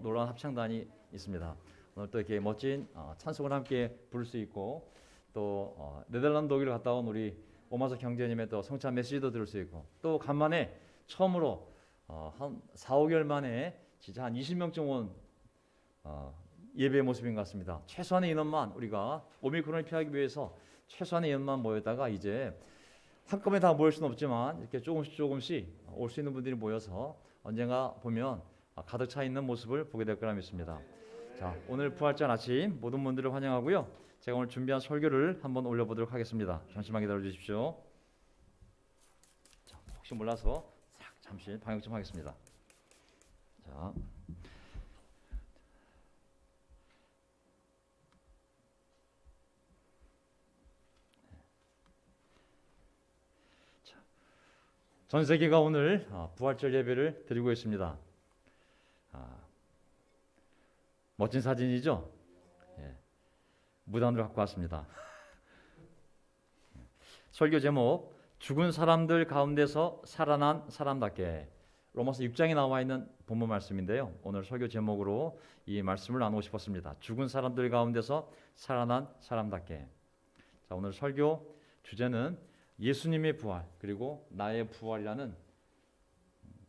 놀라운 합창단이 있습니다. 오늘 또 이렇게 멋진 찬송을 함께 부를 수 있고 또 네덜란드 독일 갔다 온 우리 오마석 형제님의 또 성찬 메시지도 들을 수 있고 또 간만에 처음으로 한 4, 5개월 만에 진짜 한 20명쯤 온 예배의 모습인 것 같습니다. 최소한의 인원만 우리가 오미크론을 피하기 위해서 최소한의 인원만 모였다가 이제 한꺼번에 다 모일 수는 없지만 이렇게 조금씩 올 수 있는 분들이 모여서 언젠가 보면 가득 차 있는 모습을 보게 될 거라 믿습니다. 자, 오늘 부활절 아침 모든 분들을 환영하고요. 제가 오늘 준비한 설교를 한번 올려보도록 하겠습니다. 잠시만 기다려 주십시오. 자, 혹시 몰라서 잠시 방역 좀 하겠습니다. 자. 전 세계가 오늘 부활절 예배를 드리고 있습니다. 멋진 사진이죠? 예. 무단으로 갖고 왔습니다. 설교 제목 죽은 사람들 가운데서 살아난 사람답게, 로마서 6장에 나와 있는 본문 말씀인데요. 오늘 설교 제목으로 이 말씀을 나누고 싶었습니다. 죽은 사람들 가운데서 살아난 사람답게. 자, 오늘 설교 주제는 예수님의 부활 그리고 나의 부활이라는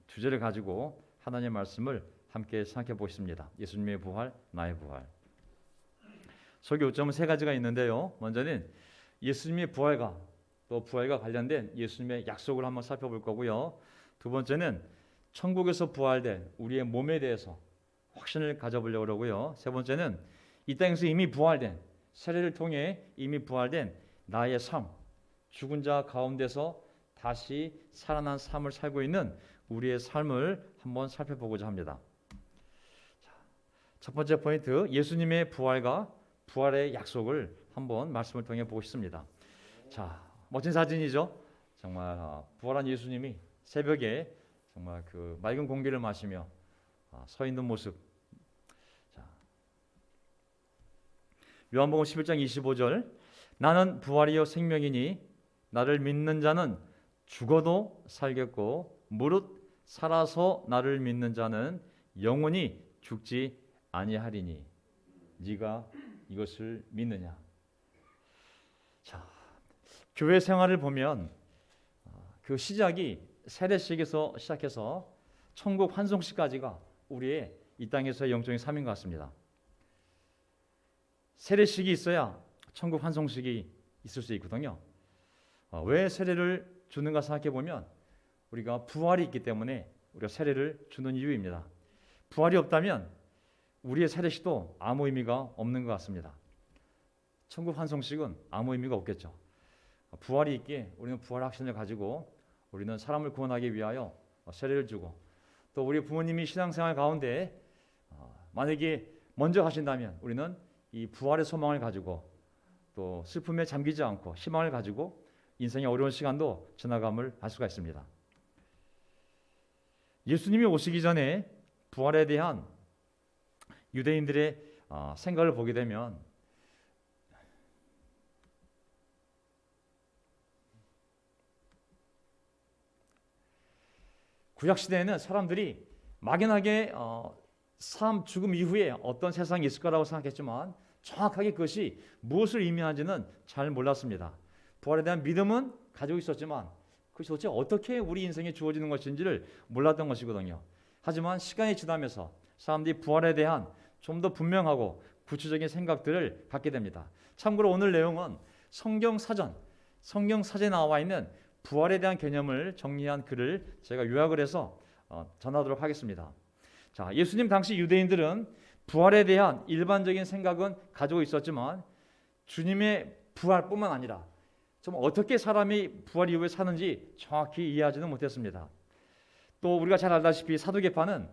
주제를 가지고 하나님의 말씀을 함께 생각해 보겠습니다. 예수님의 부활, 나의 부활. 설교 요점은 세 가지가 있는데요. 먼저는 예수님의 부활과 또 부활과 관련된 예수님의 약속을 한번 살펴볼 거고요. 두 번째는 천국에서 부활된 우리의 몸에 대해서 확신을 가져보려고 그러고요. 세 번째는 이 땅에서 이미 부활된, 세례를 통해 이미 부활된 나의 삶, 죽은 자 가운데서 다시 살아난 삶을 살고 있는 우리의 삶을 한번 살펴보고자 합니다. 첫 번째 포인트, 예수님의 부활과 부활의 약속을 한번 말씀을 통해 보고 싶습니다. 자, 멋진 사진이죠. 정말 부활한 예수님이 새벽에 정말 그 맑은 공기를 마시며 서 있는 모습. 자, 요한복음 11장 25절, 나는 부활이요 생명이니 나를 믿는 자는 죽어도 살겠고 무릇 살아서 나를 믿는 자는 영원히 죽지 아니하리니 네가 이것을 믿느냐. 자, 교회 생활을 보면 그 시작이 세례식에서 시작해서 천국 환송식까지가 우리의 이 땅에서의 영적인 삶인 것 같습니다. 세례식이 있어야 천국 환송식이 있을 수 있거든요. 왜 세례를 주는가 생각해 보면 우리가 부활이 있기 때문에 우리가 세례를 주는 이유입니다. 부활이 없다면 우리의 세례식도 아무 의미가 없는 것 같습니다. 천국 환송식은 아무 의미가 없겠죠. 부활이 있기에 우리는 부활 확신을 가지고 우리는 사람을 구원하기 위하여 세례를 주고, 또 우리 부모님이 신앙생활 가운데 만약에 먼저 가신다면 우리는 이 부활의 소망을 가지고 또 슬픔에 잠기지 않고 희망을 가지고 인생의 어려운 시간도 지나감을 할 수가 있습니다. 예수님이 오시기 전에 부활에 대한 유대인들의 생각을 보게 되면 구약시대에는 사람들이 막연하게 삶, 죽음 이후에 어떤 세상이 있을 거라고 생각했지만 정확하게 그것이 무엇을 의미하는지는 잘 몰랐습니다. 부활에 대한 믿음은 가지고 있었지만 그것이 도대체 어떻게 우리 인생에 주어지는 것인지를 몰랐던 것이거든요. 하지만 시간이 지나면서 사람들이 부활에 대한 좀 더 분명하고 구체적인 생각들을 갖게 됩니다. 참고로 오늘 내용은 성경 사전에 나와 있는 부활에 대한 개념을 정리한 글을 제가 요약을 해서 전하도록 하겠습니다. 자, 예수님 당시 유대인들은 부활에 대한 일반적인 생각은 가지고 있었지만 주님의 부활뿐만 아니라 좀 어떻게 사람이 부활 이후에 사는지 정확히 이해하지는 못했습니다. 또 우리가 잘 알다시피 사두개파는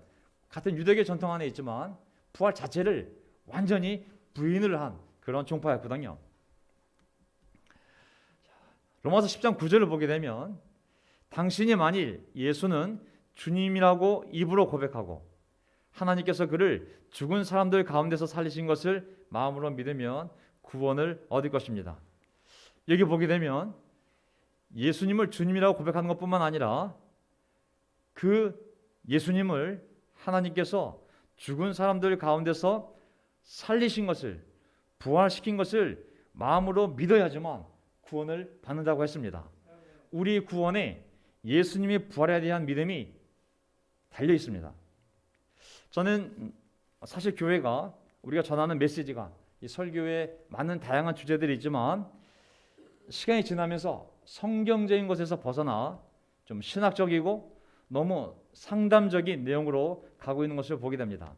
같은 유대교 전통 안에 있지만 부활 자체를 완전히 부인을 한 그런 종파였거든요. 로마서 10장 9절을 보게 되면 당신이 만일 예수는 주님이라고 입으로 고백하고 하나님께서 그를 죽은 사람들 가운데서 살리신 것을 마음으로 믿으면 구원을 얻을 것입니다. 여기 보게 되면 예수님을 주님이라고 고백하는 것뿐만 아니라 그 예수님을 하나님께서 죽은 사람들 가운데서 살리신 것을, 부활시킨 것을 마음으로 믿어야지만 구원을 받는다고 했습니다. 우리 구원에 예수님의 부활에 대한 믿음이 달려 있습니다. 저는 사실 교회가, 우리가 전하는 메시지가, 이 설교에 많은 다양한 주제들이 있지만 시간이 지나면서 성경적인 것에서 벗어나 좀 신학적이고 너무 상담적인 내용으로 가고 있는 것을 보게 됩니다.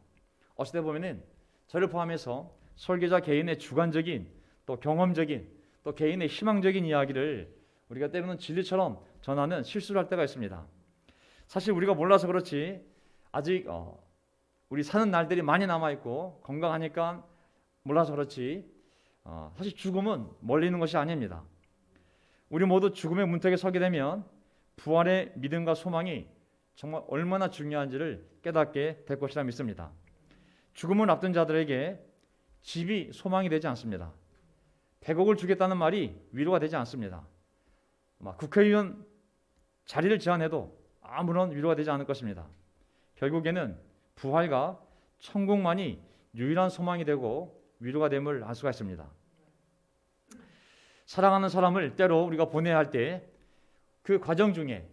어찌 보면은 저를 포함해서 설교자 개인의 주관적인, 또 경험적인, 또 개인의 희망적인 이야기를 우리가 때로는 진리처럼 전하는 실수를 할 때가 있습니다. 사실 우리가 몰라서 그렇지 아직 우리 사는 날들이 많이 남아있고 건강하니까 몰라서 그렇지 사실 죽음은 멀리 있는 것이 아닙니다. 우리 모두 죽음의 문턱에 서게 되면 부활의 믿음과 소망이 정말 얼마나 중요한지를 깨닫게 될 것이라 믿습니다. 죽음을 앞둔 자들에게 집이 소망이 되지 않습니다. 100억을 주겠다는 말이 위로가 되지 않습니다. 국회의원 자리를 제안해도 아무런 위로가 되지 않을 것입니다. 결국에는 부활과 천국만이 유일한 소망이 되고 위로가 됨을 알 수가 있습니다. 사랑하는 사람을 때로 우리가 보내야 할 때 그 과정 중에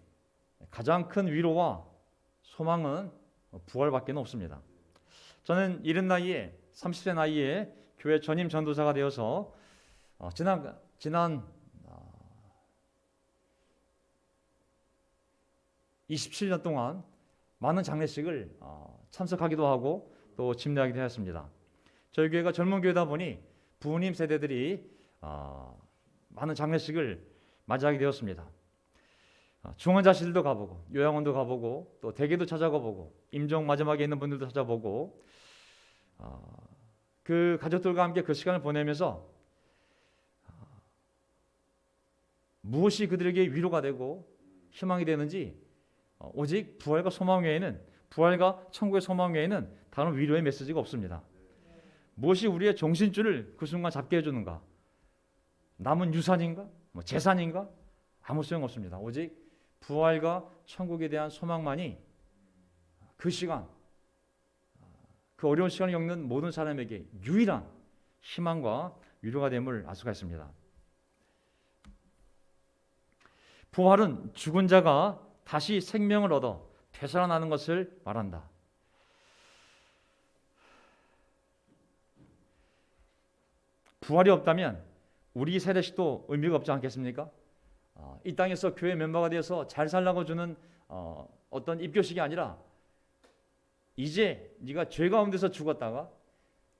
가장 큰 위로와 소망은 부활밖에 없습니다. 저는 이른 나이에 30세 나이에 교회 전임 전도사가 되어서 지난 27년 동안 많은 장례식을 참석하기도 하고 또 집례하기도 했습니다. 저희 교회가 젊은 교회다 보니 부모님 세대들이 많은 장례식을 맞이하게 되었습니다. 중환자실도 가보고 요양원도 가보고 또 대개도 찾아가보고 임종 마지막에 있는 분들도 찾아보고 그 가족들과 함께 그 시간을 보내면서 무엇이 그들에게 위로가 되고 희망이 되는지 오직 부활과 소망 외에는, 부활과 천국의 소망 외에는 다른 위로의 메시지가 없습니다. 무엇이 우리의 정신줄을 그 순간 잡게 해주는가? 남은 유산인가? 재산인가? 아무 소용없습니다. 오직 부활과 천국에 대한 소망만이 그 시간, 그 어려운 시간을 겪는 모든 사람에게 유일한 희망과 위로가 됨을 알 수가 있습니다. 부활은 죽은 자가 다시 생명을 얻어 되살아나는 것을 말한다. 부활이 없다면 우리 세례식도 의미가 없지 않겠습니까? 이 땅에서 교회 멤버가 되어서 잘 살라고 주는 어떤 입교식이 아니라 이제 네가 죄 가운데서 죽었다가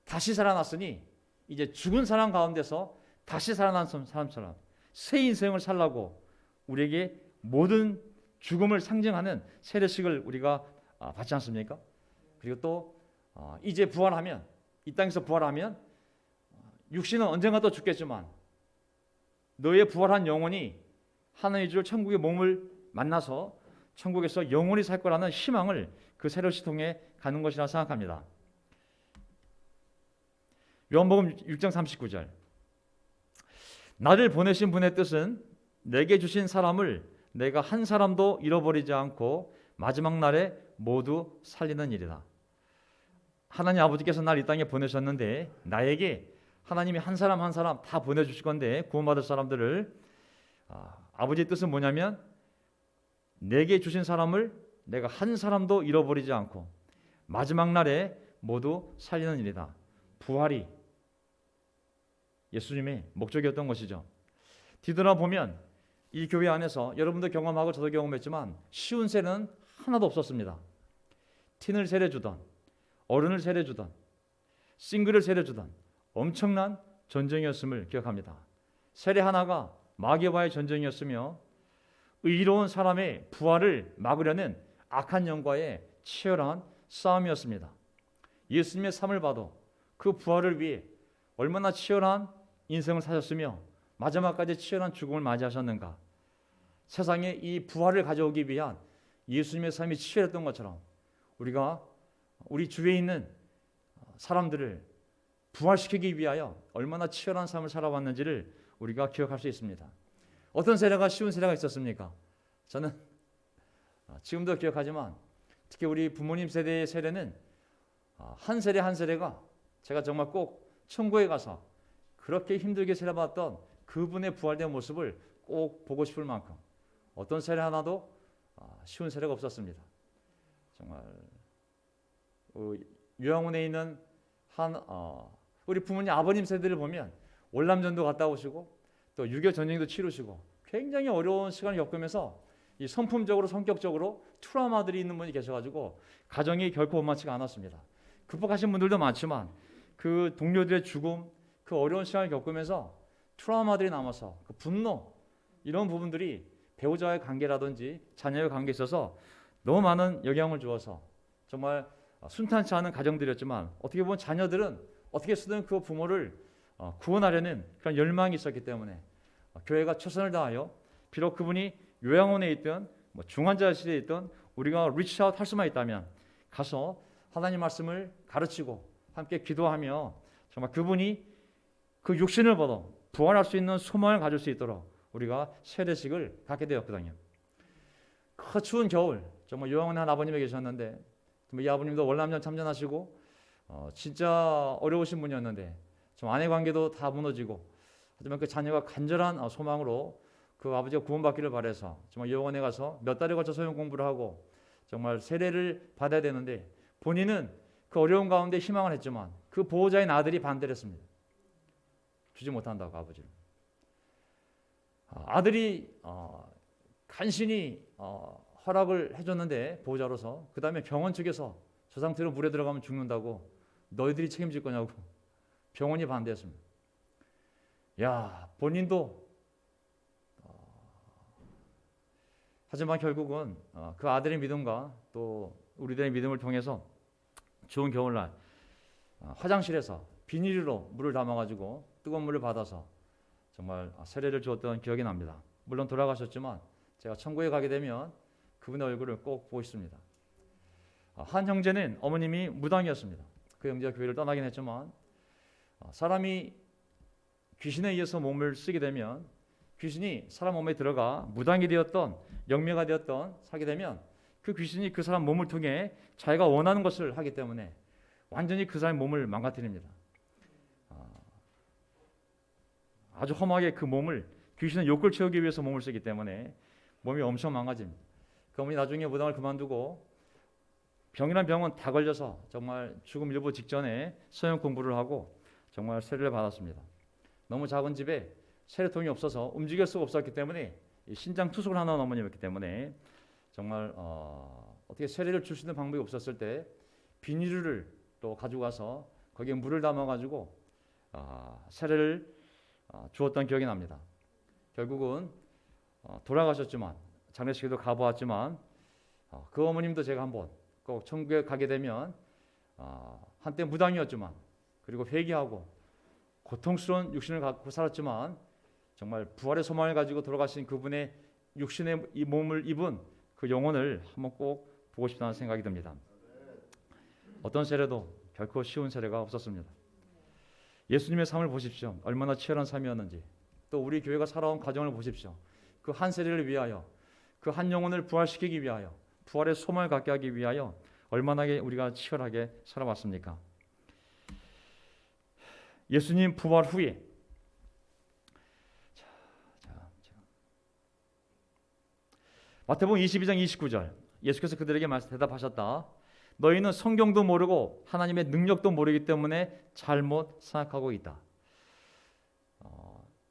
다시 살아났으니 이제 죽은 사람 가운데서 다시 살아난 사람처럼 새 인생을 살라고 우리에게 모든 죽음을 상징하는 세례식을 우리가 받지 않습니까? 그리고 또 이제 부활하면, 이 땅에서 부활하면 육신은 언젠가 또 죽겠지만 너의 부활한 영혼이 하나님의 주 천국의 몸을 만나서 천국에서 영원히 살 거라는 희망을 그 세례식 통해 가는 것이라 생각합니다. 요한복음 6장 39절, 나를 보내신 분의 뜻은 내게 주신 사람을 내가 한 사람도 잃어버리지 않고 마지막 날에 모두 살리는 일이다. 하나님 아버지께서 날 이 땅에 보내셨는데 나에게 하나님이 한 사람 한 사람 다 보내주실 건데 구원받을 사람들을 아버지의 뜻은 뭐냐면 내게 주신 사람을 내가 한 사람도 잃어버리지 않고 마지막 날에 모두 살리는 일이다. 부활이 예수님의 목적이었던 것이죠. 뒤돌아보면 이 교회 안에서 여러분도 경험하고 저도 경험했지만 쉬운 세례는 하나도 없었습니다. 틴을 세례주던, 어른을 세례주던, 싱글을 세례주던 엄청난 전쟁이었음을 기억합니다. 세례 하나가 마귀와의 전쟁이었으며 의로운 사람의 부활을 막으려는 악한 영과의 치열한 싸움이었습니다. 예수님의 삶을 봐도 그 부활을 위해 얼마나 치열한 인생을 사셨으며 마지막까지 치열한 죽음을 맞이하셨는가. 세상에 이 부활을 가져오기 위한 예수님의 삶이 치열했던 것처럼 우리가 우리 주위에 있는 사람들을 부활시키기 위하여 얼마나 치열한 삶을 살아왔는지를 우리가 기억할 수 있습니다. 어떤 세례가 쉬운 세례가 있었습니까? 저는 지금도 기억하지만 특히 우리 부모님 세대의 세례는 한 세대 한 세대가 제가 정말 꼭 천국에 가서 그렇게 힘들게 세례받았던 그분의 부활된 모습을 꼭 보고 싶을 만큼 어떤 세례 하나도 쉬운 세례가 없었습니다. 정말 요양원에 있는 우리 부모님 아버님 세대를 보면 월남전도 갔다 오시고 또 6.25 전쟁도 치르시고 굉장히 어려운 시간을 겪으면서 이 성품적으로 성격적으로 트라우마들이 있는 분이 계셔가지고 가정이 결코 원만치가 않았습니다. 극복하신 분들도 많지만 그 동료들의 죽음, 그 어려운 시간을 겪으면서 트라우마들이 남아서 그 분노 이런 부분들이 배우자의 관계라든지 자녀의 관계에 있어서 너무 많은 영향을 주어서 정말 순탄치 않은 가정들이었지만 어떻게 보면 자녀들은 어떻게 쓰든 그 부모를 구원하려는 그런 열망이 있었기 때문에 교회가 최선을 다하여 비록 그분이 요양원에 있든 중환자실에 있든 우리가 리치아웃 할 수만 있다면 가서 하나님 말씀을 가르치고 함께 기도하며 정말 그분이 그 육신을 벗어 부활할 수 있는 소망을 가질 수 있도록 우리가 세례식을 갖게 되었거든요. 그 추운 겨울 정말 요양원에 한 아버님이 계셨는데 이 아버님도 월남전 참전하시고 진짜 어려우신 분이었는데 좀 아내 관계도 다 무너지고 하지만 그 자녀가 간절한 소망으로 그 아버지가 구원받기를 바라서 정말 요양원에 가서 몇 달에 걸쳐 소형 공부를 하고 정말 세례를 받아야 되는데 본인은 그 어려운 가운데 희망을 했지만 그 보호자인 아들이 반대를 했습니다. 주지 못한다고 아버지를. 아들이 간신히 허락을 해줬는데 보호자로서 그 다음에 병원 측에서 저 상태로 물에 들어가면 죽는다고 너희들이 책임질 거냐고 병원이 반대했습니다. 야 본인도 하지만 결국은 그 아들의 믿음과 또 우리들의 믿음을 통해서 좋은 겨울날 화장실에서 비닐로 물을 담아가지고 뜨거운 물을 받아서 정말 세례를 주었던 기억이 납니다. 물론 돌아가셨지만 제가 천국에 가게 되면 그분의 얼굴을 꼭 보고 싶습니다. 한 형제는 어머님이 무당이었습니다. 그 형제가 교회를 떠나긴 했지만 사람이 귀신에 의해서 몸을 쓰게 되면 귀신이 사람 몸에 들어가 무당이 되었던 영매가 되었던 사게 되면 그 귀신이 그 사람 몸을 통해 자기가 원하는 것을 하기 때문에 완전히 그 사람의 몸을 망가뜨립니다. 아주 험하게 그 몸을 귀신은 욕을 채우기 위해서 몸을 쓰기 때문에 몸이 엄청 망가집니다. 그 어머니 나중에 무당을 그만두고 병이란 병은 다 걸려서 정말 죽음 일보 직전에 서영 공부를 하고 정말 세례를 받았습니다. 너무 작은 집에 세례통이 없어서 움직일 수가 없었기 때문에 신장 투숙을 하는 어머니였기 때문에 정말 어떻게 세례를 줄 수 있는 방법이 없었을 때 비닐을 또 가지고 가서 거기에 물을 담아가지고 세례를 주었던 기억이 납니다. 결국은 돌아가셨지만 장례식에도 가보았지만 그 어머님도 제가 한번 꼭 천국에 가게 되면 한때 무당이었지만 그리고 회개하고 고통스러운 육신을 갖고 살았지만 정말 부활의 소망을 가지고 돌아가신 그분의 육신의 이 몸을 입은 그 영혼을 한번 꼭 보고 싶다는 생각이 듭니다. 어떤 세례도 결코 쉬운 세례가 없었습니다. 예수님의 삶을 보십시오. 얼마나 치열한 삶이었는지. 또 우리 교회가 살아온 과정을 보십시오. 그 한 세례를 위하여 그 한 영혼을 부활시키기 위하여 부활의 소망을 갖게 하기 위하여 얼마나 우리가 치열하게 살아왔습니까? 예수님 부활 후에 마태복음 22장 29절 예수께서 그들에게 대답하셨다. 너희는 성경도 모르고 하나님의 능력도 모르기 때문에 잘못 생각하고 있다.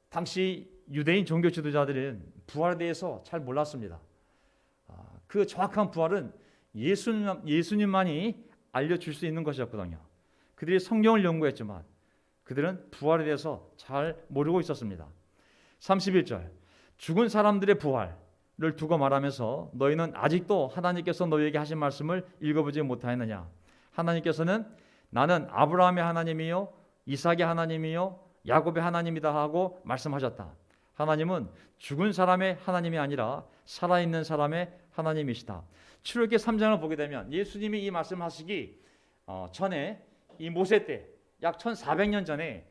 당시 유대인 종교 지도자들은 부활에 대해서 잘 몰랐습니다. 그 정확한 부활은 예수님만이 알려줄 수 있는 것이었거든요. 그들이 성경을 연구했지만 그들은 부활에 대해서 잘 모르고 있었습니다. 31절 죽은 사람들의 부활을 두고 말하면서 너희는 아직도 하나님께서 너희에게 하신 말씀을 읽어보지 못하였느냐. 하나님께서는 나는 아브라함의 하나님이요 이삭의 하나님이요 야곱의 하나님이다 하고 말씀하셨다. 하나님은 죽은 사람의 하나님이 아니라 살아있는 사람의 하나님이시다. 출애굽기 3장을 보게 되면 예수님이 이 말씀하시기 전에 이 모세 때 약 1400년 전에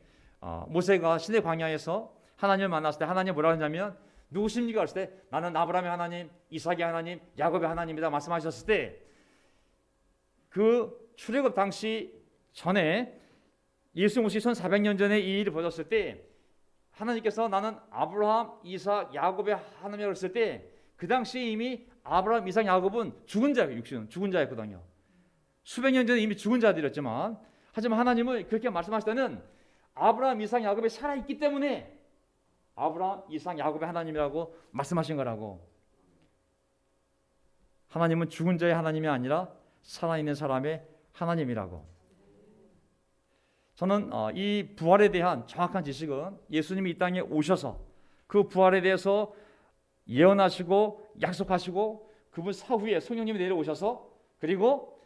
모세가 시내 광야에서 하나님을 만났을 때 하나님 뭐라고 했냐면 누구십니까? 했을 때 나는 아브라함의 하나님, 이삭의 하나님, 야곱의 하나님이다 말씀하셨을 때 그 출애굽 당시 전에 예수 오시기 1400년 전에 이 일이 벌어졌을 때 하나님께서 나는 아브라함, 이삭, 야곱의 하나님이라고 했을 때 그 당시에 이미 아브라함, 이삭, 야곱은 죽은 자예요. 육신은 죽은 자였거든요. 수백 년 전에 이미 죽은 자들이었지만 하지만 하나님은 그렇게 말씀하실 때는 아브라함, 이삭, 야곱이 살아있기 때문에 아브라함, 이삭, 야곱의 하나님이라고 말씀하신 거라고. 하나님은 죽은 자의 하나님이 아니라 살아있는 사람의 하나님이라고. 저는 이 부활에 대한 정확한 지식은 예수님이 이 땅에 오셔서 그 부활에 대해서 예언하시고 약속하시고 그분 사후에 성령님이 내려오셔서 그리고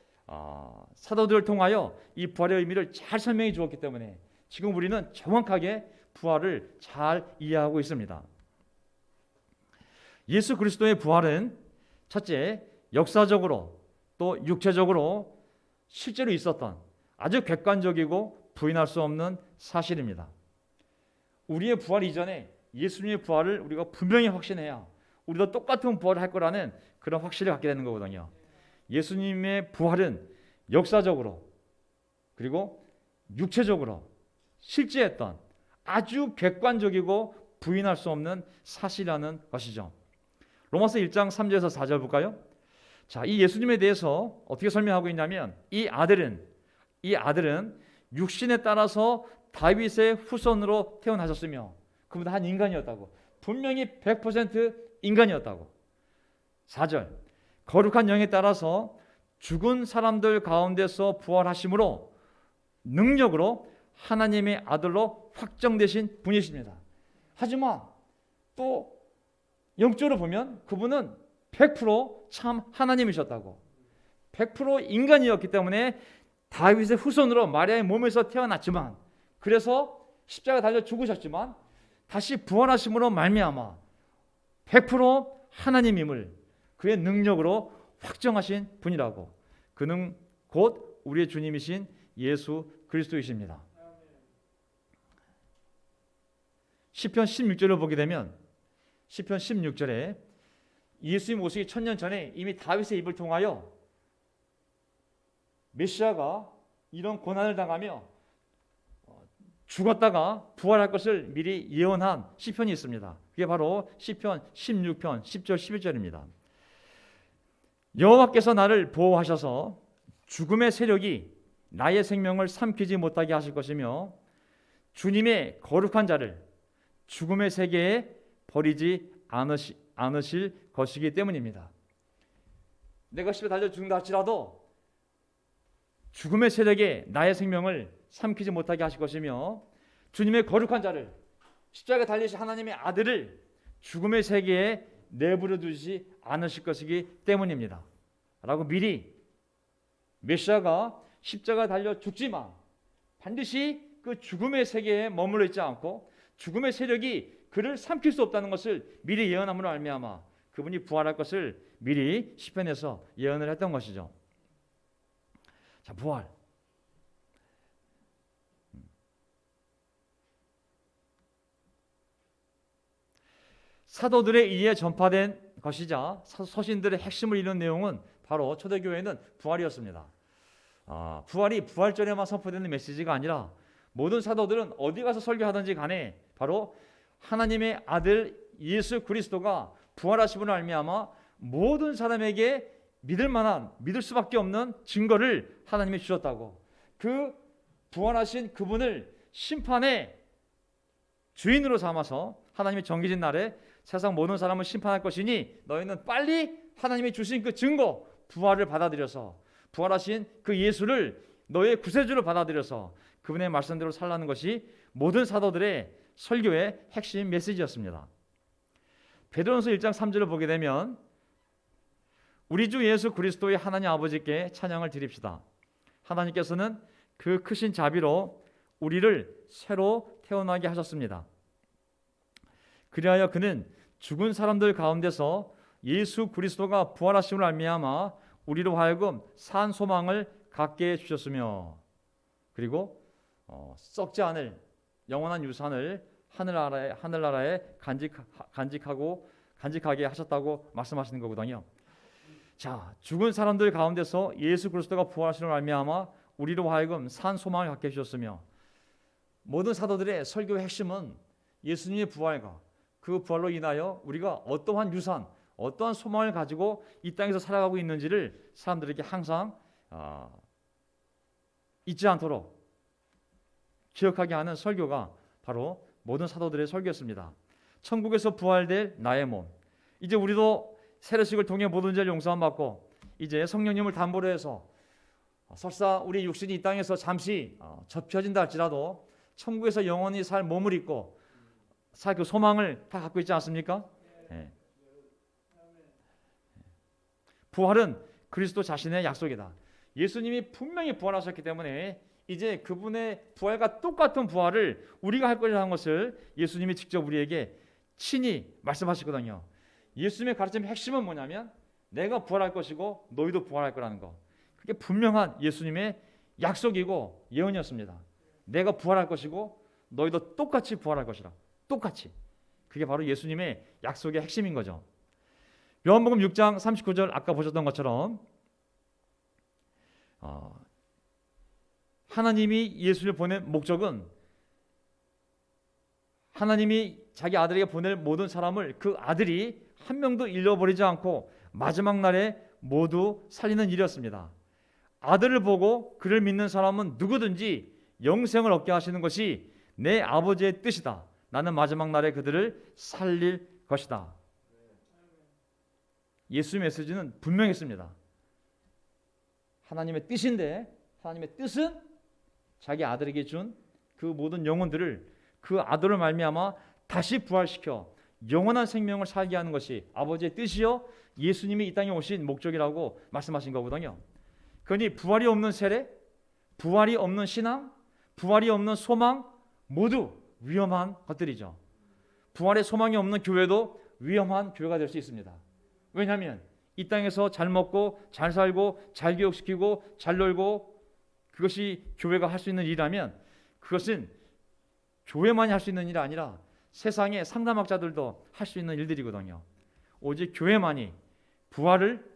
사도들을 통하여 이 부활의 의미를 잘 설명해 주었기 때문에 지금 우리는 정확하게 부활을 잘 이해하고 있습니다. 예수 그리스도의 부활은 첫째, 역사적으로 또 육체적으로 실제로 있었던 아주 객관적이고 부인할 수 없는 사실입니다. 우리의 부활 이전에 예수님의 부활을 우리가 분명히 확신해야 우리도 똑같은 부활을 할 거라는 그런 확신을 갖게 되는 거거든요. 예수님의 부활은 역사적으로 그리고 육체적으로 실제했던 아주 객관적이고 부인할 수 없는 사실이라는 것이죠. 로마서 1장 3절에서 4절 볼까요? 자, 이 예수님에 대해서 어떻게 설명하고 있냐면 이 아들은 육신에 따라서 다윗의 후손으로 태어나셨으며 그분은 한 인간이었다고. 분명히 100% 인간이었다고. 4절 거룩한 영에 따라서 죽은 사람들 가운데서 부활하심으로 능력으로 하나님의 아들로 확정되신 분이십니다. 하지만 또 영적으로 보면 그분은 100% 하나님이셨다고. 100% 인간이었기 때문에 다윗의 후손으로 마리아의 몸에서 태어났지만 그래서 십자가 달려 죽으셨지만 다시 부활하심으로 말미암아 100% 하나님임을 그의 능력으로 확정하신 분이라고. 그는 곧 우리의 주님이신 예수 그리스도이십니다. 시편 16절을 보게 되면 시편 16절에 예수님 오시기 1000년 전에 이미 다윗의 입을 통하여 메시아가 이런 고난을 당하며 죽었다가 부활할 것을 미리 예언한 시편이 있습니다. 그게 바로 시편 16편 10절 11절입니다. 여호와께서 나를 보호하셔서 죽음의 세력이 나의 생명을 삼키지 못하게 하실 것이며 주님의 거룩한 자를 죽음의 세계에 버리지 않으실 것이기 때문입니다. 내가 십자가에 달려 죽는다 할지라도 죽음의 세력에 나의 생명을 삼키지 못하게 하실 것이며 주님의 거룩한 자를 십자가에 달리신 하나님의 아들을 죽음의 세계에 내버려 두지 않으실 것이기 때문입니다. 라고 미리 메시아가 십자가에 달려 죽지만 반드시 그 죽음의 세계에 머물러 있지 않고 죽음의 세력이 그를 삼킬 수 없다는 것을 미리 예언함으로 말미암아 그분이 부활할 것을 미리 시편에서 예언을 했던 것이죠. 자, 부활. 사도들에 의해 전파된 것이자 서신들의 핵심을 이룬 내용은 바로 초대교회는 부활이었습니다. 부활이 부활절에만 선포되는 메시지가 아니라 모든 사도들은 어디 가서 설교하든지 간에 바로 하나님의 아들 예수 그리스도가 부활하심으로 말미암아 모든 사람에게 믿을 수밖에 없는 증거를 하나님이 주셨다고. 그 부활하신 그분을 심판의 주인으로 삼아서 하나님이 정해진 날에 세상 모든 사람을 심판할 것이니 너희는 빨리 하나님이 주신 그 증거 부활을 받아들여서 부활하신 그 예수를 너의 구세주로 받아들여서 그분의 말씀대로 살라는 것이 모든 사도들의 설교의 핵심 메시지였습니다. 베드로전서 1장 3절을 보게 되면 우리 주 예수 그리스도의 하나님 아버지께 찬양을 드립시다. 하나님께서는 그 크신 자비로 우리를 새로 태어나게 하셨습니다. 그리하여 그는 죽은 사람들 가운데서 예수 그리스도가 부활하심을 말미암아 우리로 하여금 산 소망을 갖게 해주셨으며 그리고 썩지 않을 영원한 유산을 하늘나라에 간직하게 하셨다고 말씀하시는 거거든요. 자, 죽은 사람들 가운데서 예수 그리스도가 부활하심으로 말미암아 우리로 하여금 산 소망을 갖게 해주셨으며, 모든 사도들의 설교의 핵심은 예수님의 부활과 그 부활로 인하여 우리가 어떠한 유산, 어떠한 소망을 가지고 이 땅에서 살아가고 있는지를 사람들에게 항상 잊지 않도록 기억하게 하는 설교가 바로 모든 사도들의 설교였습니다. 천국에서 부활될 나의 몸, 이제 우리도 세례식을 통해 모든 죄를 용서함 받고 이제 성령님을 담보로 해서 설사 우리 육신이 이 땅에서 잠시 접혀진다 할지라도 천국에서 영원히 살 몸을 입고 살 그 소망을 다 갖고 있지 않습니까? 네. 부활은 그리스도 자신의 약속이다. 예수님이 분명히 부활하셨기 때문에 이제 그분의 부활과 똑같은 부활을 우리가 할 것이라는 것을 예수님이 직접 우리에게 친히 말씀하시거든요. 예수님의 가르침의 핵심은 뭐냐면 내가 부활할 것이고 너희도 부활할 거라는 거. 그게 분명한 예수님의 약속이고 예언이었습니다. 내가 부활할 것이고 너희도 똑같이 부활할 것이라. 똑같이. 그게 바로 예수님의 약속의 핵심인 거죠. 요한복음 6장 39절 아까 보셨던 것처럼 하나님이 예수를 보낸 목적은 하나님이 자기 아들에게 보낼 모든 사람을 그 아들이 한 명도 잃어버리지 않고 마지막 날에 모두 살리는 일이었습니다. 아들을 보고 그를 믿는 사람은 누구든지 영생을 얻게 하시는 것이 내 아버지의 뜻이다. 나는 마지막 날에 그들을 살릴 것이다. 예수의 메시지는 분명했습니다. 하나님의 뜻인데 하나님의 뜻은 자기 아들에게 준 그 모든 영혼들을 그 아들을 말미암아 다시 부활시켜 영원한 생명을 살게 하는 것이 아버지의 뜻이요 예수님이 이 땅에 오신 목적이라고 말씀하신 거거든요. 그러니 부활이 없는 세례, 부활이 없는 신앙, 부활이 없는 소망 모두 위험한 것들이죠. 부활의 소망이 없는 교회도 위험한 교회가 될 수 있습니다. 왜냐하면 이 땅에서 잘 먹고 잘 살고 잘 교육시키고 잘 놀고 그것이 교회가 할 수 있는 일이라면 그것은 교회만이 할 수 있는 일이 아니라 세상의 상담학자들도 할 수 있는 일들이거든요. 오직 교회만이 부활을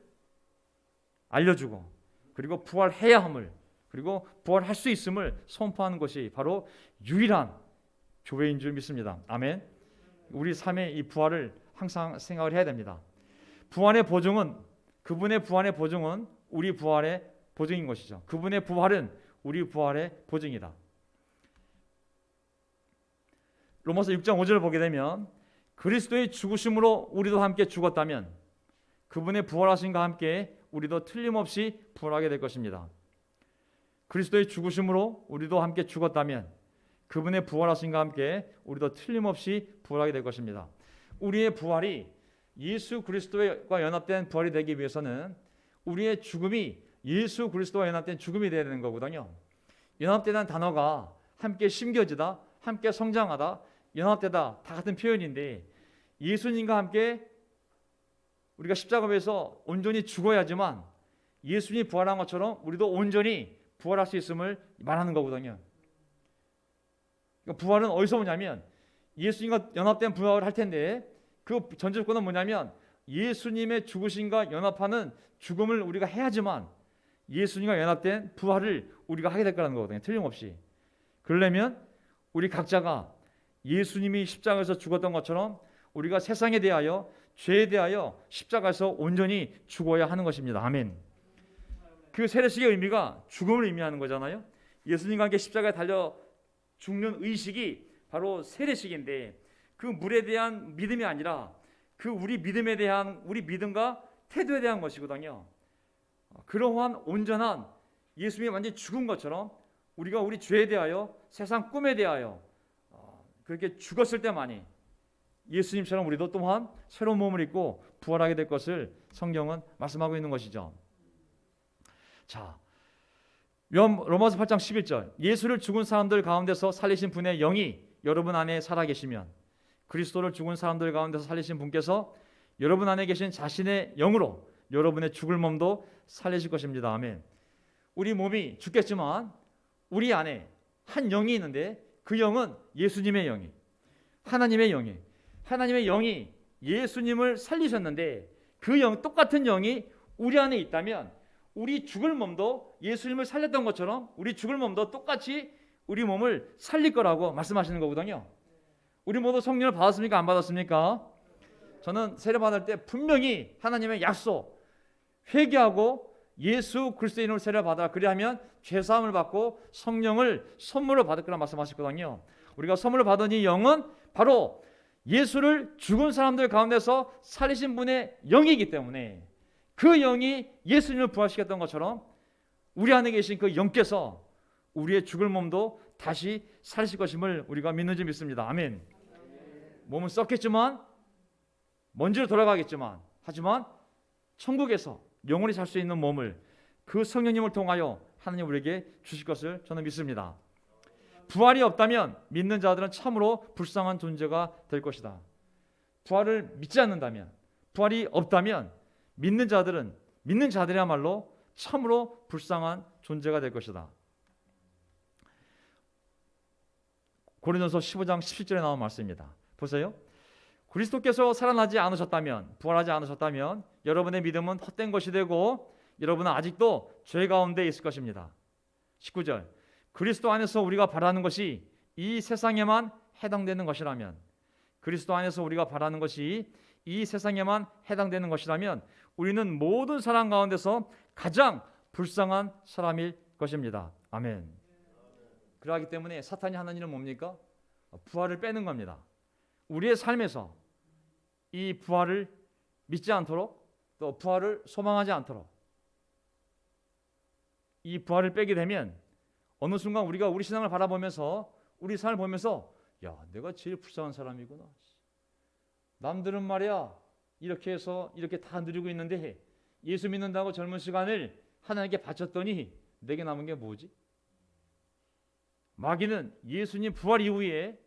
알려주고 그리고 부활해야 함을 그리고 부활할 수 있음을 선포하는 것이 바로 유일한 교회인 줄 믿습니다. 아멘. 우리 삶의 이 부활을 항상 생각을 해야 됩니다. 부활의 보증은 그분의 부활의 보증은 우리 부활의 보증인 것이죠. 그분의 부활은 우리 부활의 보증이다. 로마서 6장 5절을 보게 되면 그리스도의 죽으심으로 우리도 함께 죽었다면 그분의 부활하심과 함께 우리도 틀림없이 부활하게 될 것입니다. 그리스도의 죽으심으로 우리도 함께 죽었다면 그분의 부활하심과 함께 우리도 틀림없이 부활하게 될 것입니다. 우리의 부활이 예수 그리스도와 연합된 부활이 되기 위해서는 우리의 죽음이 예수 그리스도와 연합된 죽음이 되어야 되는 거거든요. 연합되다는 단어가 함께 심겨지다, 함께 성장하다, 연합되다 다 같은 표현인데 예수님과 함께 우리가 십자가에서 온전히 죽어야지만 예수님이 부활한 것처럼 우리도 온전히 부활할 수 있음을 말하는 거거든요. 그러니까 부활은 어디서 오냐면 예수님과 연합된 부활을 할 텐데 그 전제 조건은 뭐냐면 예수님의 죽으심과 연합하는 죽음을 우리가 해야지만 예수님과 연합된 부활을 우리가 하게 될 거라는 거거든요. 틀림없이. 그러려면 우리 각자가 예수님이 십자가에서 죽었던 것처럼 우리가 세상에 대하여 죄에 대하여 십자가에서 온전히 죽어야 하는 것입니다. 아멘. 그 세례식의 의미가 죽음을 의미하는 거잖아요. 예수님과 함께 십자가에 달려 죽는 의식이 바로 세례식인데 그 물에 대한 믿음이 아니라 그 우리 믿음에 대한 우리 믿음과 태도에 대한 것이거든요. 그러한 온전한 예수님이 완전히 죽은 것처럼 우리가 우리 죄에 대하여 세상 꿈에 대하여 그렇게 죽었을 때만이 예수님처럼 우리도 또한 새로운 몸을 입고 부활하게 될 것을 성경은 말씀하고 있는 것이죠. 자, 로마서 8장 11절 예수를 죽은 사람들 가운데서 살리신 분의 영이 여러분 안에 살아계시면 그리스도를 죽은 사람들 가운데서 살리신 분께서 여러분 안에 계신 자신의 영으로 여러분의 죽을 몸도 살리실 것입니다. 아멘. 우리 몸이 죽겠지만 우리 안에 한 영이 있는데 그 영은 예수님의 영이 하나님의 영이 예수님을 살리셨는데 그 영 똑같은 영이 우리 안에 있다면 우리 죽을 몸도 예수님을 살렸던 것처럼 우리 죽을 몸도 똑같이 우리 몸을 살릴 거라고 말씀하시는 거거든요. 우리 모두 성령을 받았습니까? 안 받았습니까? 저는 세례 받을 때 분명히 하나님의 약속, 회개하고 예수 그리스도의 이름으로 세례 받아 그리하면 죄사함을 받고 성령을 선물로 받을 거라 말씀하셨거든요. 우리가 선물로 받은 이 영은 바로 예수를 죽은 사람들 가운데서 살리신 분의 영이기 때문에 그 영이 예수님을 부활시켰던 것처럼 우리 안에 계신 그 영께서 우리의 죽을 몸도 다시 살리실 것임을 우리가 믿는지 믿습니다. 아멘. 몸은 썩겠지만 먼지로 돌아가겠지만 하지만 천국에서 영원히 살 수 있는 몸을 그 성령님을 통하여 하나님 우리에게 주실 것을 저는 믿습니다. 부활이 없다면 믿는 자들은 참으로 불쌍한 존재가 될 것이다. 부활을 믿지 않는다면, 부활이 없다면 믿는 자들이야말로 참으로 불쌍한 존재가 될 것이다. 고린도서 15장 17절에 나온 말씀입니다. 보세요. 그리스도께서 살아나지 않으셨다면, 부활하지 않으셨다면 여러분의 믿음은 헛된 것이 되고 여러분은 아직도 죄 가운데 있을 것입니다. 19절. 그리스도 안에서 우리가 바라는 것이 이 세상에만 해당되는 것이라면, 그리스도 안에서 우리가 바라는 것이 이 세상에만 해당되는 것이라면 우리는 모든 사람 가운데서 가장 불쌍한 사람일 것입니다. 아멘. 그러하기 때문에 사탄이 하는 일은 뭡니까? 부활을 빼는 겁니다. 우리의 삶에서 이 부활을 믿지 않도록 또 부활을 소망하지 않도록 이 부활을 빼게 되면 어느 순간 우리가 우리 신앙을 바라보면서 우리 삶을 보면서 야, 내가 제일 불쌍한 사람이구나. 남들은 말이야 이렇게 해서 이렇게 다 누리고 있는데 예수 믿는다고 젊은 시간을 하나님께 바쳤더니 내게 남은 게 뭐지? 마귀는 예수님 부활 이후에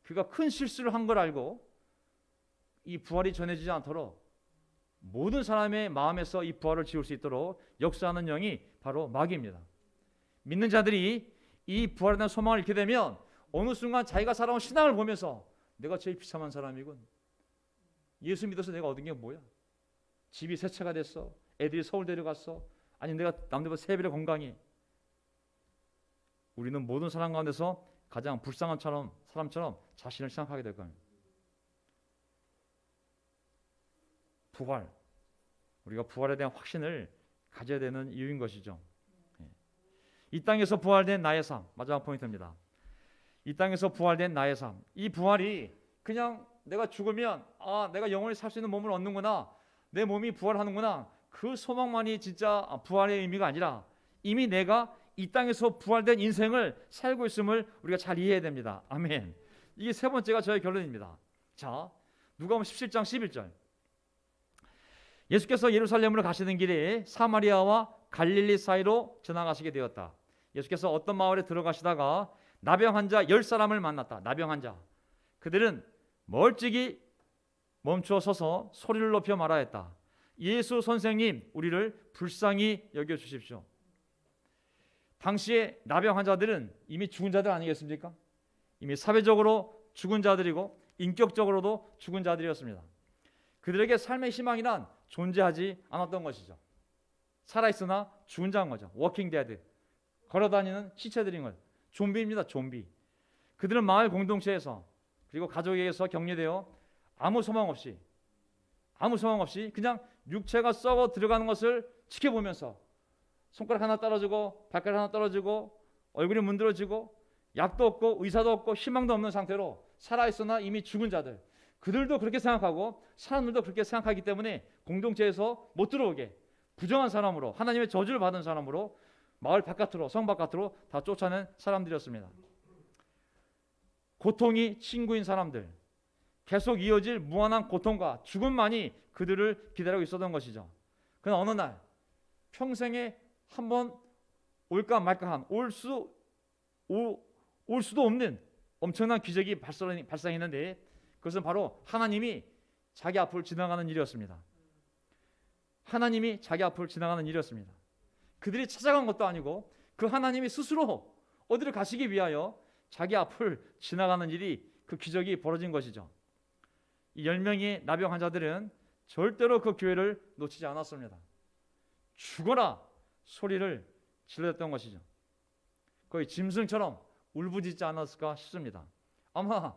그가 큰 실수를 한 걸 알고 이 부활이 전해지지 않도록 모든 사람의 마음에서 이 부활을 지울 수 있도록 역사하는 영이 바로 마귀입니다. 믿는 자들이 이 부활에 대한 소망을 잃게 되면 어느 순간 자기가 살아온 신앙을 보면서 내가 제일 비참한 사람이군. 예수 믿어서 내가 얻은 게 뭐야? 집이 세 채가 됐어. 애들이 서울 데려갔어. 아니 내가 남들보다 3배로 건강해. 우리는 모든 사람 가운데서 가장 불쌍한 사람처럼 자신을 생각하게 될 겁니다. 부활, 우리가 부활에 대한 확신을 가져야 되는 이유인 것이죠. 이 땅에서 부활된 나의 삶, 마지막 포인트입니다. 이 땅에서 부활된 나의 삶, 이 부활이 그냥 내가 죽으면 내가 영원히 살 수 있는 몸을 얻는구나, 내 몸이 부활하는구나, 그 소망만이 진짜 부활의 의미가 아니라 이미 내가 이 땅에서 부활된 인생을 살고 있음을 우리가 잘 이해해야 됩니다. 아멘. 이게 세 번째가 저의 결론입니다. 자, 누가복음 17장 11절. 예수께서 예루살렘으로 가시는 길에 사마리아와 갈릴리 사이로 지나가시게 되었다. 예수께서 어떤 마을에 들어가시다가 나병 환자 10사람을 만났다. 나병 환자. 그들은 멀찍이 멈추어 서서 소리를 높여 말하였다. 예수 선생님, 우리를 불쌍히 여겨 주십시오. 당시에 나병 환자들은 이미 죽은 자들 아니겠습니까? 이미 사회적으로 죽은 자들이고 인격적으로도 죽은 자들이었습니다. 그들에게 삶의 희망이란 존재하지 않았던 것이죠. 살아있으나 죽은 자인 거죠. 워킹 데드, 걸어다니는 시체들인 거죠. 좀비입니다. 좀비. 그들은 마을 공동체에서 그리고 가족에게서 격리되어 아무 소망 없이 그냥 육체가 썩어 들어가는 것을 지켜보면서 손가락 하나 떨어지고 발가락 하나 떨어지고 얼굴이 문드러지고 약도 없고 의사도 없고 희망도 없는 상태로 살아있으나 이미 죽은 자들, 그들도 그렇게 생각하고 사람들도 그렇게 생각하기 때문에 공동체에서 못 들어오게 부정한 사람으로, 하나님의 저주를 받은 사람으로 마을 바깥으로, 성 바깥으로 다 쫓아낸 사람들이었습니다. 고통이 친구인 사람들, 계속 이어질 무한한 고통과 죽음만이 그들을 기다리고 있었던 것이죠. 그러나 어느 날 평생에 한번 올까 말까 한 올 수도 없는 엄청난 기적이 발생했는데 그것은 바로 하나님이 자기 앞을 지나가는 일이었습니다. 하나님이 자기 앞을 지나가는 일이었습니다. 그들이 찾아간 것도 아니고 그 하나님이 스스로 어디를 가시기 위하여 자기 앞을 지나가는 일이, 그 기적이 벌어진 것이죠. 이 10명의 나병 환자들은 절대로 그 기회를 놓치지 않았습니다. 죽어라 소리를 질렀던 것이죠. 거의 짐승처럼 울부짖지 않았을까 싶습니다. 아마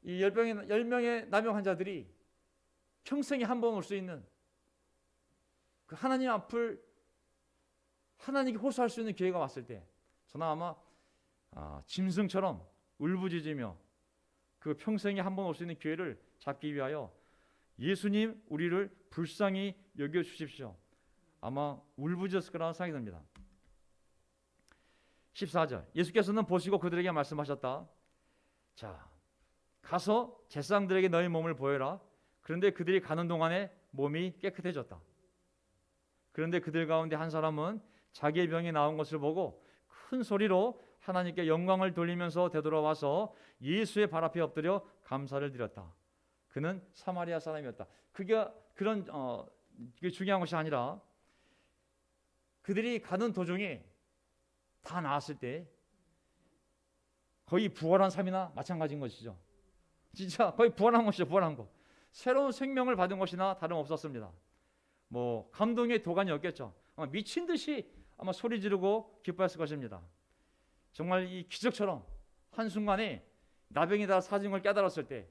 이 10명의 나병 환자들이 평생에 한 번 올 수 있는 그 하나님 앞을 하나님께 호소할 수 있는 기회가 왔을 때 저는 아마 짐승처럼 울부짖으며 그 평생에 한 번 올 수 있는 기회를 잡기 위하여 예수님 우리를 불쌍히 여겨주십시오. 아마 울부짖었을 거라는 생각이 듭니다. 14절 예수께서는 보시고 그들에게 말씀하셨다. 자, 가서 제사장들에게 너희 몸을 보여라. 그런데 그들이 가는 동안에 몸이 깨끗해졌다. 그런데 그들 가운데 한 사람은 자기의 병이 나은 것을 보고 큰 소리로 하나님께 영광을 돌리면서 되돌아와서 예수의 발 앞에 엎드려 감사를 드렸다. 그는 사마리아 사람이었다. 그게 중요한 것이 아니라 그들이 가는 도중에 다 나았을 때 거의 부활한 삶이나 마찬가지인 것이죠. 진짜 거의 부활한 것이죠. 부활한 것. 새로운 생명을 받은 것이나 다름없었습니다. 뭐 감동의 도가니 없겠죠. 아마 미친 듯이 아마 소리 지르고 기뻐했을 것입니다. 정말 이 기적처럼 한순간에 나병이 다 사진 걸 깨달았을 때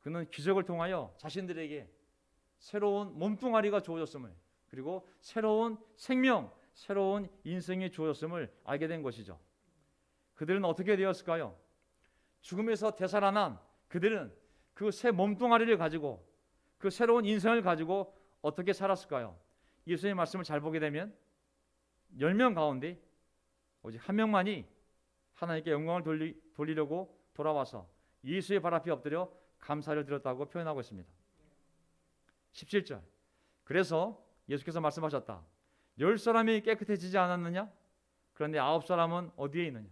그는 기적을 통하여 자신들에게 새로운 몸뚱아리가 주어졌음을, 그리고 새로운 생명, 새로운 인생이 주어졌음을 알게 된 것이죠. 그들은 어떻게 되었을까요? 죽음에서 되살아난 그들은 그 새 몸뚱아리를 가지고 그 새로운 인생을 가지고 어떻게 살았을까요? 예수님의 말씀을 잘 보게 되면 10명 가운데 오직 한 명만이 하나님께 영광을 돌리려고 돌아와서 예수의 발 앞에 엎드려 감사를 드렸다고 표현하고 있습니다. 17절 그래서 예수께서 말씀하셨다. 10사람이 깨끗해지지 않았느냐? 그런데 9사람은 어디에 있느냐?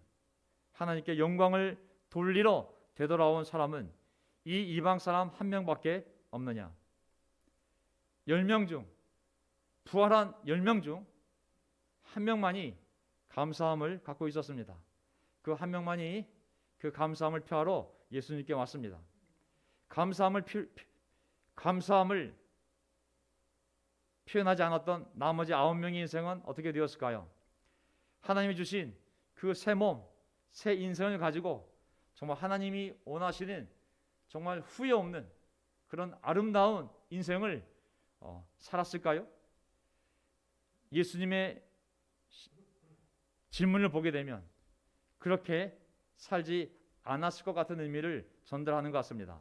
하나님께 영광을 돌리러 되돌아온 사람은 이 이방 사람 한 명밖에 없느냐? 10명 중 부활한 10명 중 한 명만이 감사함을 갖고 있었습니다. 그 한 명만이 그 감사함을 표하러 예수님께 왔습니다. 감사함을 표현하지 않았던 나머지 9명의 인생은 어떻게 되었을까요? 하나님이 주신 그 새 몸, 새 인생을 가지고 정말 하나님이 원하시는 정말 후회 없는 그런 아름다운 인생을 살았을까요? 예수님의 질문을 보게 되면 그렇게 살지 않았을 것 같은 의미를 전달하는 것 같습니다.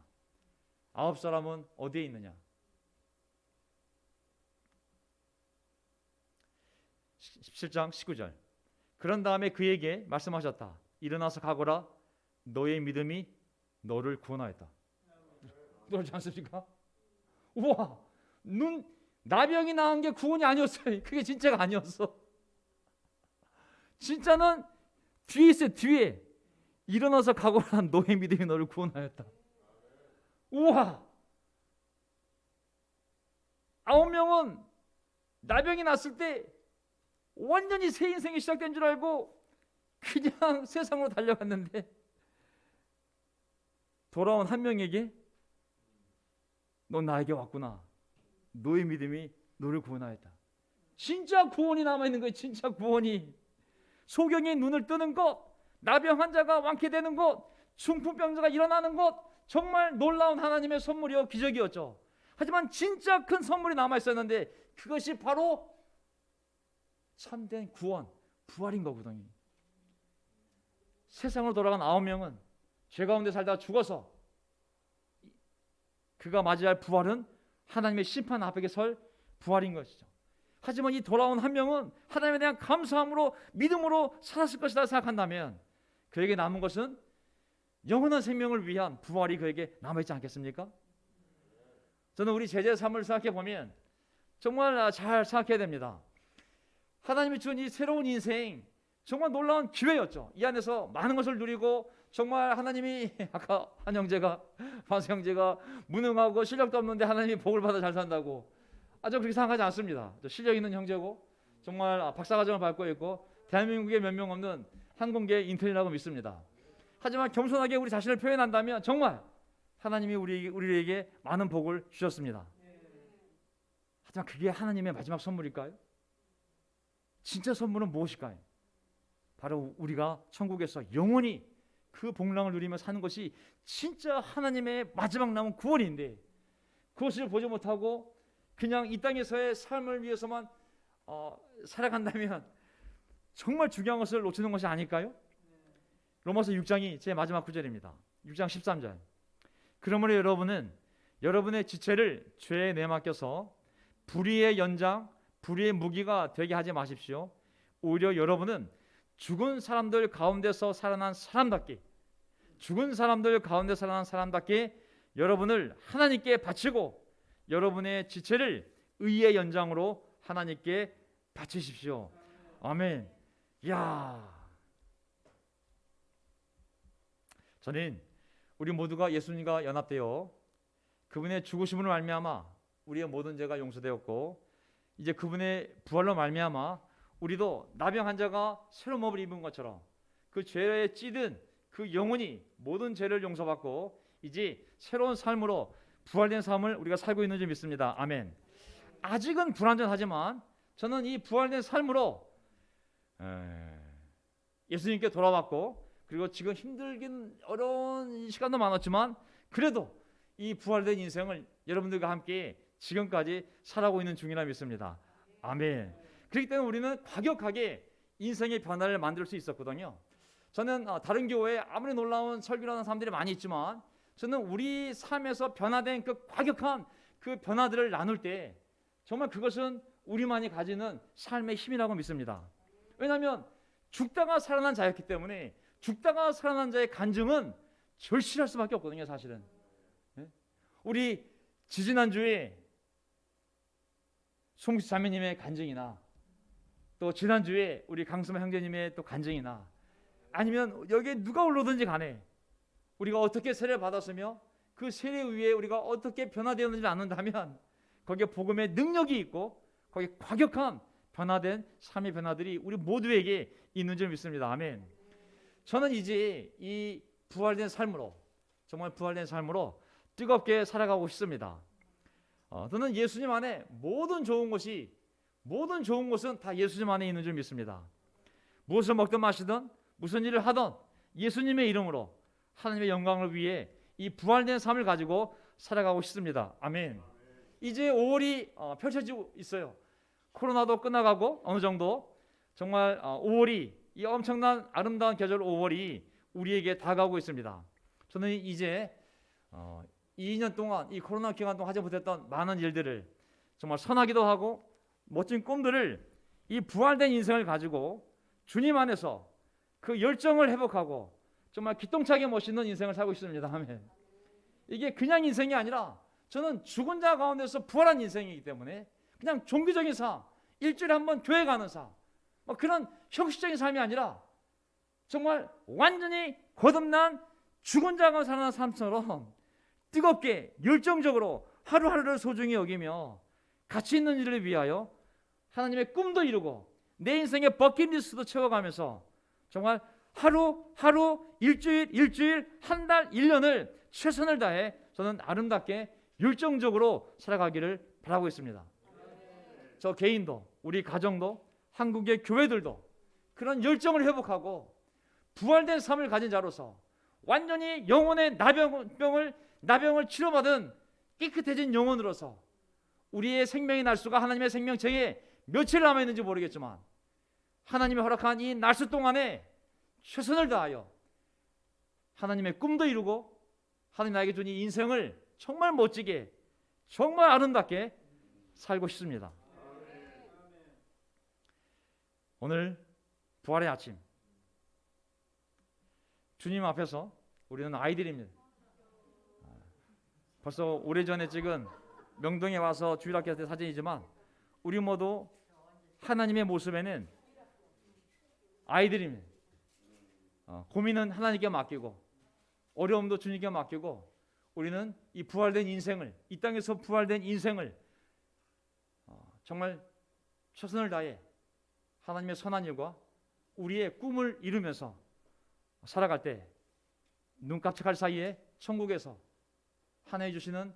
9사람은 어디에 있느냐? 17장 19절 그런 다음에 그에게 말씀하셨다. 일어나서 가거라. 너의 믿음이 너를 구원하였다. 그렇지 않습니까? 우와, 나병이 나은 게 구원이 아니었어요. 그게 진짜가 아니었어. 진짜는 뒤에 있어요. 뒤에 일어나서 가거라. 너의 믿음이 너를 구원하였다. 우와, 9명은 나병이 났을 때 완전히 새 인생이 시작된 줄 알고 그냥 세상으로 달려갔는데 돌아온 한 명에게 너 나에게 왔구나. 너의 믿음이 너를 구원하였다. 진짜 구원이 남아있는 거예요. 진짜 구원이. 소경의 눈을 뜨는 것, 나병 환자가 완쾌되는 것, 중풍병자가 일어나는 것, 정말 놀라운 하나님의 선물이요 기적이었죠. 하지만 진짜 큰 선물이 남아있었는데 그것이 바로 참된 구원, 부활인 거거든요. 세상으로 돌아간 9명은 죄 가운데 살다가 죽어서 그가 맞이할 부활은 하나님의 심판 앞에 설 부활인 것이죠. 하지만 이 돌아온 한 명은 하나님에 대한 감사함으로 믿음으로 살았을 것이다 생각한다면 그에게 남은 것은 영원한 생명을 위한 부활이 그에게 남아있지 않겠습니까? 저는 우리 제자의 삶을 생각해 보면 정말 잘 생각해야 됩니다. 하나님이 준 이 새로운 인생 정말 놀라운 기회였죠. 이 안에서 많은 것을 누리고 정말 하나님이 아까 한 형제가 반수 형제가 무능하고 실력도 없는데 하나님이 복을 받아 잘 산다고 저 그렇게 생각하지 않습니다. 저 실력 있는 형제고 정말 박사과정을 밟고 있고 대한민국에 몇 명 없는 항공계 인턴이라고 믿습니다. 하지만 겸손하게 우리 자신을 표현한다면 정말 하나님이 우리에게 많은 복을 주셨습니다. 하지만 그게 하나님의 마지막 선물일까요? 진짜 선물은 무엇일까요? 바로 우리가 천국에서 영원히 그 복락을 누리며 사는 것이 진짜 하나님의 마지막 남은 구원인데, 그것을 보지 못하고 그냥 이 땅에서의 삶을 위해서만 살아간다면 정말 중요한 것을 놓치는 것이 아닐까요? 로마서 6장이 제 마지막 구절입니다. 6장 13절. 그러므로 여러분은 여러분의 지체를 죄에 내맡겨서 불의의 연장, 불의의 무기가 되게 하지 마십시오. 오히려 여러분은 죽은 사람들 가운데서 살아난 사람답게, 죽은 사람들 가운데 살아난 사람답게 여러분을 하나님께 바치고 여러분의 지체를 의의 연장으로 하나님께 바치십시오. 아멘. 야, 저는 우리 모두가 예수님과 연합되어 그분의 죽으심으로 말미암아 우리의 모든 죄가 용서되었고, 이제 그분의 부활로 말미암아 우리도 나병 환자가 새로운 몸을 입은 것처럼 그 죄에 찌든 그 영혼이 모든 죄를 용서받고 이제 새로운 삶으로 부활된 삶을 우리가 살고 있는 줄 믿습니다. 아멘. 아직은 불완전하지만 저는 이 부활된 삶으로 예수님께 돌아왔고, 그리고 지금 힘들긴 어려운 시간도 많았지만 그래도 이 부활된 인생을 여러분들과 함께 지금까지 살아가고 있는 중이라 믿습니다. 아멘. 그렇기 때문에 우리는 과격하게 인생의 변화를 만들 수 있었거든요. 저는 다른 교회에 아무리 놀라운 설교를 하는 사람들이 많이 있지만 저는 우리 삶에서 변화된 그 과격한 그 변화들을 나눌 때 정말 그것은 우리만이 가지는 삶의 힘이라고 믿습니다. 왜냐하면 죽다가 살아난 자였기 때문에 죽다가 살아난 자의 간증은 절실할 수밖에 없거든요, 사실은. 우리 지지난주에 송수 자매님의 간증이나 또 지난주에 우리 강수마 형제님의 또 간증이나 아니면 여기에 누가 올라오든지 간에 우리가 어떻게 세례를 받았으며 그 세례 위에 우리가 어떻게 변화되었는지 아는다면 거기에 복음의 능력이 있고 거기에 과격한 변화된 삶의 변화들이 우리 모두에게 있는 줄 믿습니다. 아멘. 저는 이제 이 부활된 삶으로, 정말 부활된 삶으로 뜨겁게 살아가고 싶습니다. 저는 예수님 안에 모든 좋은 것은 다 예수님 안에 있는 줄 믿습니다. 무엇을 먹든 마시든 무슨 일을 하든 예수님의 이름으로 하나님의 영광을 위해 이 부활된 삶을 가지고 살아가고 싶습니다. 아멘. 이제 5월이 펼쳐지고 있어요. 코로나도 끝나가고 어느 정도 정말 5월이, 이 엄청난 아름다운 계절 5월이 우리에게 다가오고 있습니다. 저는 이제 2년 동안 이 코로나 기간 동안 하지 못했던 많은 일들을 정말 선하기도 하고 멋진 꿈들을 이 부활된 인생을 가지고 주님 안에서 그 열정을 회복하고 정말 기똥차게 멋있는 인생을 살고 있습니다. 아멘. 이게 그냥 인생이 아니라 저는 죽은 자 가운데서 부활한 인생이기 때문에 그냥 종교적인 삶, 일주일에 한 번 교회 가는 삶, 그런 형식적인 삶이 아니라 정말 완전히 거듭난 죽은 자가 살아난 삶처럼 뜨겁게 열정적으로 하루하루를 소중히 여기며 가치 있는 일을 위하여 하나님의 꿈도 이루고 내 인생의 버킷리스트도 채워가면서 정말 하루, 일주일, 한 달, 1년을 최선을 다해 저는 아름답게 열정적으로 살아가기를 바라고 있습니다. 저 개인도, 우리 가정도, 한국의 교회들도 그런 열정을 회복하고 부활된 삶을 가진 자로서 완전히 영혼의 나병을 치료받은 깨끗해진 영혼으로서 우리의 생명의 날수가 하나님의 생명체에 며칠 남아있는지 모르겠지만 하나님이 허락한 이 날수 동안에 최선을 다하여 하나님의 꿈도 이루고 하나님 나에게 준 이 인생을 정말 멋지게, 정말 아름답게 살고 싶습니다. 오늘 부활의 아침, 주님 앞에서 우리는 아이들입니다. 벌써 오래전에 찍은 명동에 와서 주일학교 때 사진이지만 우리 모두 하나님의 모습에는 아이들입니다. 고민은 하나님께 맡기고 어려움도 주님께 맡기고 우리는 이 부활된 인생을, 이 땅에서 부활된 인생을 정말 최선을 다해 하나님의 선한 일과 우리의 꿈을 이루면서 살아갈 때 눈 깜짝할 사이에 천국에서 하나님 주시는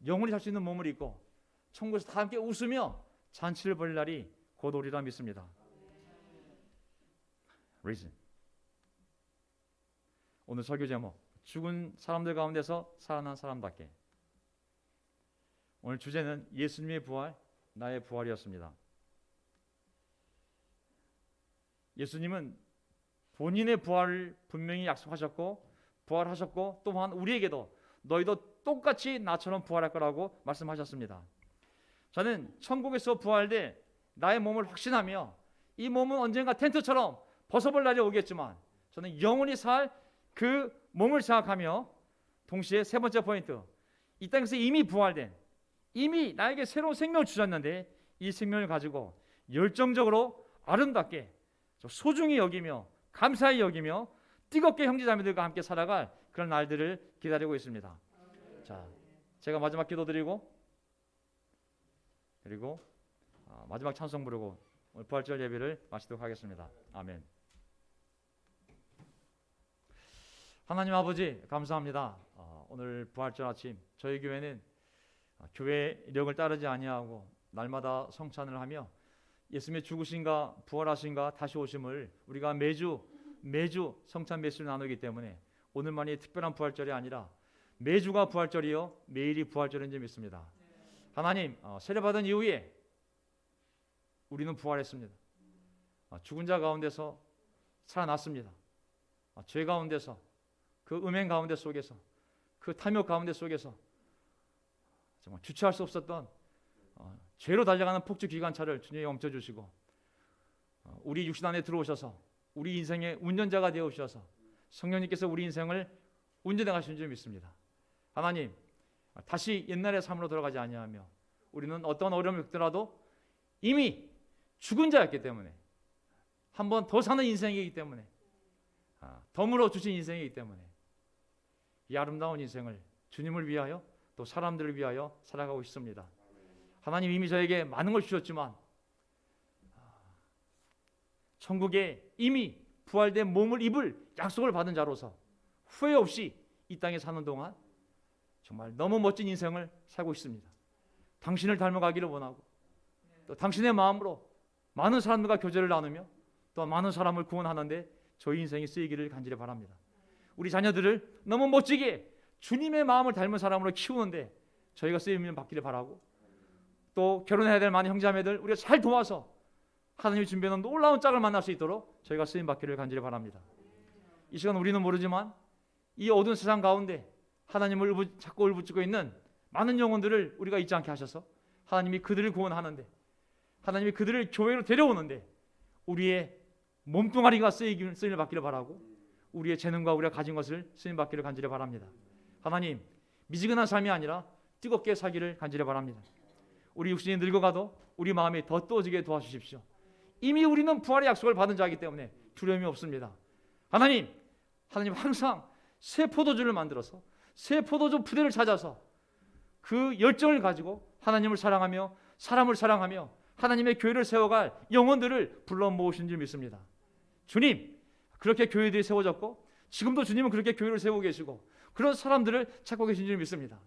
영원히 살 수 있는 몸을 입고 천국에서 다 함께 웃으며 잔치를 벌일 날이 곧 오리라 믿습니다. Reason. 오늘 설교 제목, 죽은 사람들 가운데서 살아난 사람답게. 오늘 주제는 예수님의 부활, 나의 부활이었습니다. 예수님은 본인의 부활을 분명히 약속하셨고 부활하셨고, 또한 우리에게도 너희도 똑같이 나처럼 부활할 거라고 말씀하셨습니다. 저는 천국에서 부활될 나의 몸을 확신하며, 이 몸은 언젠가 텐트처럼 벗어볼 날이 오겠지만 저는 영원히 살 그 몸을 생각하며, 동시에 세 번째 포인트, 이 땅에서 이미 부활된, 이미 나에게 새로운 생명을 주셨는데 이 생명을 가지고 열정적으로 아름답게 소중히 여기며 감사히 여기며 뜨겁게 형제자매들과 함께 살아갈 그런 날들을 기다리고 있습니다. 자, 제가 마지막 기도드리고 그리고 마지막 찬송 부르고 오늘 부활절 예배를 마치도록 하겠습니다. 아멘. 하나님 아버지, 감사합니다. 오늘 부활절 아침 저희 교회는 교회 이력을 따르지 아니하고 날마다 성찬을 하며 예수님의 죽으신가 부활하신가 다시 오심을 우리가 매주 성찬 메시지를 나누기 때문에 오늘만이 특별한 부활절이 아니라 매주가 부활절이요 매일이 부활절인 줄 믿습니다. 하나님, 세례받은 이후에 우리는 부활했습니다. 죽은 자 가운데서 살아났습니다. 죄 가운데서, 그 음행 가운데 속에서, 그 탐욕 가운데 속에서 정말 주체할 수 없었던 죄로 달려가는 폭주 기관차를 주님이 멈춰주시고 우리 육신 안에 들어오셔서 우리 인생의 운전자가 되어주셔서 성령님께서 우리 인생을 운전해 가시는 줄 믿습니다. 하나님, 다시 옛날의 삶으로 돌아가지 아니하며 우리는 어떤 어려움을 겪더라도 이미 죽은 자였기 때문에, 한 번 더 사는 인생이기 때문에, 덤으로 주신 인생이기 때문에 이 아름다운 인생을 주님을 위하여 또 사람들을 위하여 살아가고 싶습니다. 하나님, 이미 저에게 많은 걸 주셨지만 천국에 이미 부활된 몸을 입을 약속을 받은 자로서 후회 없이 이 땅에 사는 동안 정말 너무 멋진 인생을 살고 있습니다. 당신을 닮아가기를 원하고 또 당신의 마음으로 많은 사람들과 교제를 나누며 또 많은 사람을 구원하는데 저희 인생이 쓰이기를 간절히 바랍니다. 우리 자녀들을 너무 멋지게 주님의 마음을 닮은 사람으로 키우는데 저희가 쓰임을 받기를 바라고, 또 결혼해야 될 많은 형제자매들 우리가 잘 도와서 하나님이 준비해놓은 놀라운 짝을 만날 수 있도록 저희가 쓰임 받기를 간절히 바랍니다. 이 시간 우리는 모르지만 이 어두운 세상 가운데 하나님을 찾고 울부짖고 있는 많은 영혼들을 우리가 잊지 않게 하셔서 하나님이 그들을 구원하는데, 하나님이 그들을 교회로 데려오는데 우리의 몸뚱아리가 쓰임을 받기를 바라고, 우리의 재능과 우리가 가진 것을 쓰임 받기를 간절히 바랍니다. 하나님, 미지근한 삶이 아니라 뜨겁게 살기를 간절히 바랍니다. 우리 육신이 늙어가도 우리 마음이 더 뜨거워지게 도와주십시오. 이미 우리는 부활의 약속을 받은 자이기 때문에 두려움이 없습니다. 하나님 항상 새 포도주를 만들어서 새 포도주 부대를 찾아서 그 열정을 가지고 하나님을 사랑하며 사람을 사랑하며 하나님의 교회를 세워갈 영혼들을 불러 모으신 줄 믿습니다. 주님, 그렇게 교회들이 세워졌고 지금도 주님은 그렇게 교회를 세우고 계시고 그런 사람들을 찾고 계신 줄 믿습니다.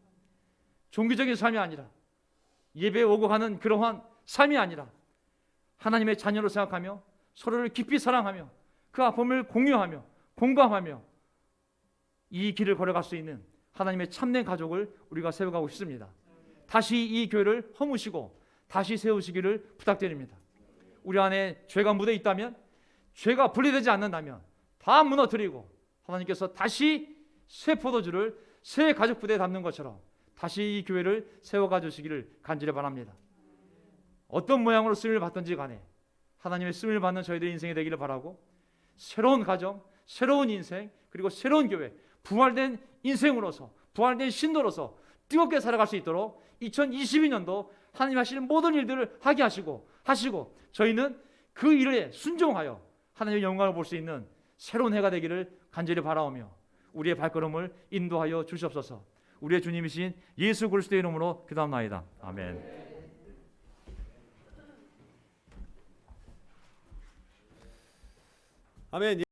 종교적인 삶이 아니라, 예배에 오고 가는 그러한 삶이 아니라 하나님의 자녀로 생각하며 서로를 깊이 사랑하며 그 아픔을 공유하며 공감하며 이 길을 걸어갈 수 있는 하나님의 참된 가족을 우리가 세워가고 싶습니다. 다시 이 교회를 허무시고 다시 세우시기를 부탁드립니다. 우리 안에 죄가 묻어 있다면, 죄가 분리되지 않는다면 다 무너뜨리고 하나님께서 다시 새 포도주를 새 가족 부대에 담는 것처럼 다시 이 교회를 세워가 주시기를 간절히 바랍니다. 어떤 모양으로 쓰임을 받든지 간에 하나님의 쓰임을 받는 저희들의 인생이 되기를 바라고, 새로운 가정, 새로운 인생, 그리고 새로운 교회, 부활된 인생으로서, 부활된 신도로서 뜨겁게 살아갈 수 있도록 2022년도 하나님 하시는 모든 일들을 하게 하시고 저희는 그 일에 순종하여 하나님의 영광을 볼 수 있는 새로운 해가 되기를 간절히 바라오며 우리의 발걸음을 인도하여 주시옵소서. 우리의 주님이신 예수 그리스도의 이름으로 기도합나이다. 아멘. 아멘.